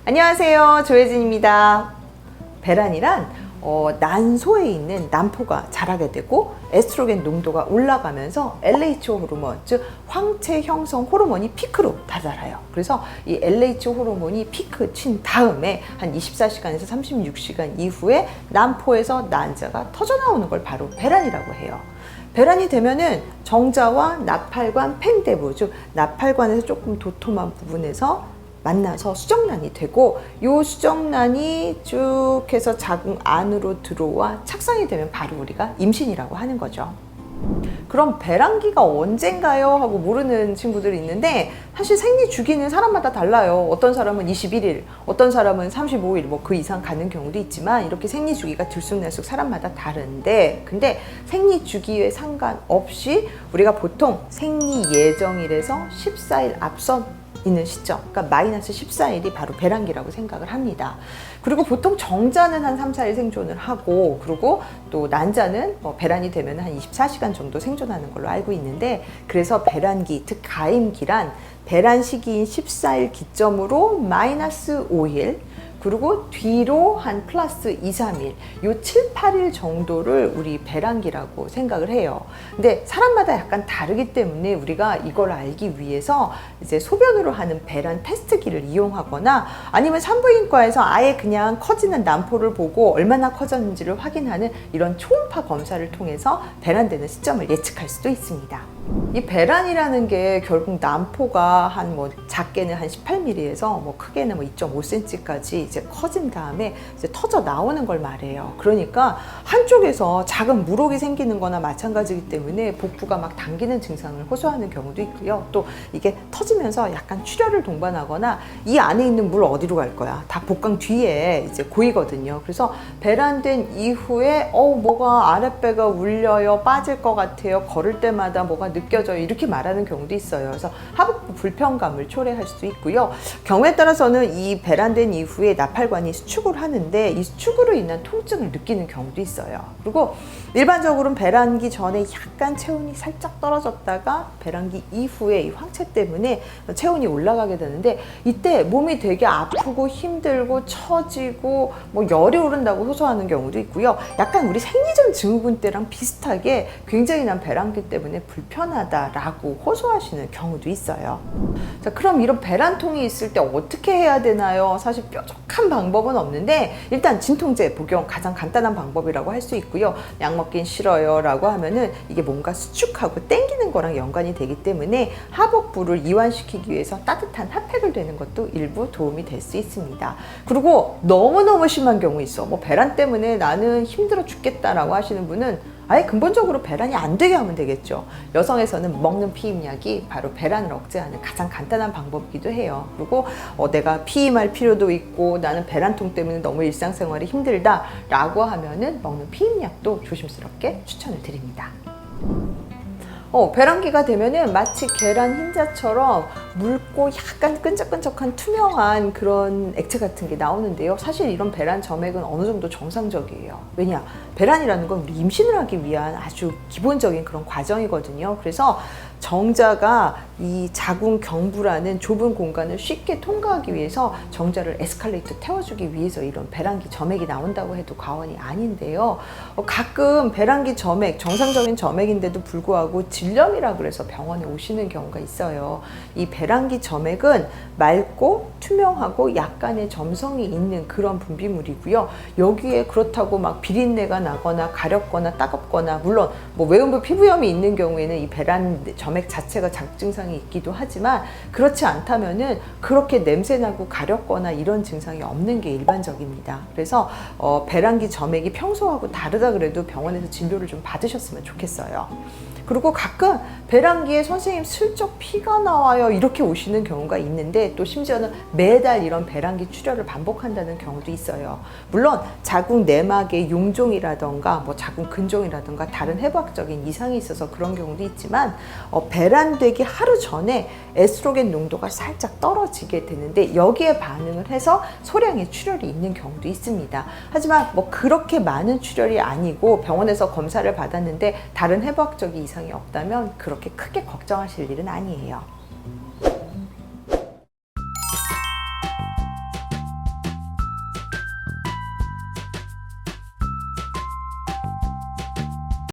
안녕하세요, 조혜진입니다. 배란이란 난소에 있는 난포가 자라게 되고 에스트로겐 농도가 올라가면서 LH 호르몬, 즉 황체 형성 호르몬이 피크로 다다라요. 그래서 이 LH 호르몬이 피크 친 다음에 한 24시간에서 36시간 이후에 난포에서 난자가 터져 나오는 걸 바로 배란이라고 해요. 배란이 되면은 정자와 나팔관 팽대부, 즉 나팔관에서 조금 도톰한 부분에서 만나서 수정란이 되고, 이 수정란이 쭉 해서 자궁 안으로 들어와 착상이 되면 바로 우리가 임신이라고 하는 거죠. 그럼 배란기가 언젠가요? 하고 모르는 친구들이 있는데, 사실 생리 주기는 사람마다 달라요. 어떤 사람은 21일, 어떤 사람은 35일, 뭐 그 이상 가는 경우도 있지만, 이렇게 생리 주기가 들쑥날쑥 사람마다 다른데, 근데 생리 주기에 상관없이 우리가 보통 생리 예정일에서 14일 앞선 있는 시점, 그러니까 마이너스 14일이 바로 배란기라고 생각을 합니다. 그리고 보통 정자는 한 3, 4일 생존을 하고, 그리고 또 난자는 배란이 되면 한 24시간 정도 생존하는 걸로 알고 있는데, 그래서 배란기, 즉 가임기란 배란 시기인 14일 기점으로 마이너스 5일, 그리고 뒤로 한 플러스 2, 3일, 요 7, 8일 정도를 우리 배란기라고 생각을 해요. 근데 사람마다 약간 다르기 때문에 우리가 이걸 알기 위해서 이제 소변으로 하는 배란 테스트기를 이용하거나, 아니면 산부인과에서 아예 그냥 커지는 난포를 보고 얼마나 커졌는지를 확인하는 이런 초음파 검사를 통해서 배란되는 시점을 예측할 수도 있습니다. 이 배란이라는 게 결국 난포가 한 작게는 한 18mm에서 크게는 2.5cm까지 이제 커진 다음에 이제 터져 나오는 걸 말해요. 그러니까 한쪽에서 작은 물혹이 생기는 거나 마찬가지이기 때문에 복부가 막 당기는 증상을 호소하는 경우도 있고요. 또 이게 터지면서 약간 출혈을 동반하거나, 이 안에 있는 물 어디로 갈 거야? 다 복강 뒤에 이제 고이거든요. 그래서 배란된 이후에 뭐가 아랫배가 울려요, 빠질 것 같아요, 걸을 때마다 뭐가 느껴져요, 이렇게 말하는 경우도 있어요. 그래서 하복부 불편감을 초래할 수도 있고요. 경우에 따라서는 이 배란된 이후에 나팔관이 수축을 하는데, 이 수축으로 인한 통증을 느끼는 경우도 있어요. 그리고 일반적으로는 배란기 전에 약간 체온이 살짝 떨어졌다가 배란기 이후에 이 황체 때문에 체온이 올라가게 되는데, 이때 몸이 되게 아프고 힘들고 처지고 열이 오른다고 호소하는 경우도 있고요. 약간 우리 생리전 증후군 때랑 비슷하게 굉장히 난 배란기 때문에 불편하다라고 호소하시는 경우도 있어요. 자, 그럼 이런 배란통이 있을 때 어떻게 해야 되나요? 사실 뾰족한 방법은 없는데, 일단 진통제 복용 가장 간단한 방법이라고 할 수 있고요. 약 먹긴 싫어요 라고 하면은 이게 뭔가 수축하고 땡기는 거랑 연관이 되기 때문에 하복부를 이완시키기 위해서 따뜻한 핫팩을 대는 것도 일부 도움이 될 수 있습니다. 그리고 너무너무 심한 경우 있어. 배란 때문에 나는 힘들어 죽겠다라고 하시는 분은 아예 근본적으로 배란이 안 되게 하면 되겠죠. 여성에서는 먹는 피임약이 바로 배란을 억제하는 가장 간단한 방법이기도 해요. 그리고 내가 피임할 필요도 있고 나는 배란통 때문에 너무 일상생활이 힘들다 라고 하면은 먹는 피임약도 조심스럽게 추천을 드립니다. 배란기가 되면은 마치 계란 흰자처럼 묽고 약간 끈적끈적한 투명한 그런 액체 같은 게 나오는데요. 사실 이런 배란 점액은 어느 정도 정상적이에요. 왜냐? 배란이라는 건 우리 임신을 하기 위한 아주 기본적인 그런 과정이거든요. 그래서 정자가 이 자궁 경부라는 좁은 공간을 쉽게 통과하기 위해서 정자를 에스컬레이터 태워주기 위해서 이런 배란기 점액이 나온다고 해도 과언이 아닌데요. 가끔 배란기 점액, 정상적인 점액인데도 불구하고 질염이라 그래서 병원에 오시는 경우가 있어요. 이 배란기 점액은 맑고 투명하고 약간의 점성이 있는 그런 분비물이고요. 여기에 그렇다고 막 비린내가 나거나 가렵거나 따갑거나, 물론 외음부 피부염이 있는 경우에는 이 배란 점액 자체가 자극 증상이 있기도 하지만, 그렇지 않다면은 그렇게 냄새나고 가렵거나 이런 증상이 없는 게 일반적입니다. 그래서 배란기 점액이 평소하고 다르다 그래도 병원에서 진료를 좀 받으셨으면 좋겠어요. 그리고 가끔 배란기에 선생님 슬쩍 피가 나와요 이렇게 오시는 경우가 있는데, 또 심지어는 매달 이런 배란기 출혈을 반복한다는 경우도 있어요. 물론 자궁 내막에 용종이라던가 자궁 근종이라던가 다른 해부학적인 이상이 있어서 그런 경우도 있지만, 배란되기 하루 전에 에스트로겐 농도가 살짝 떨어지게 되는데, 여기에 반응을 해서 소량의 출혈이 있는 경우도 있습니다. 하지만 그렇게 많은 출혈이 아니고 병원에서 검사를 받았는데 다른 해부학적인 이상이 없다면 그렇게 크게 걱정하실 일은 아니에요.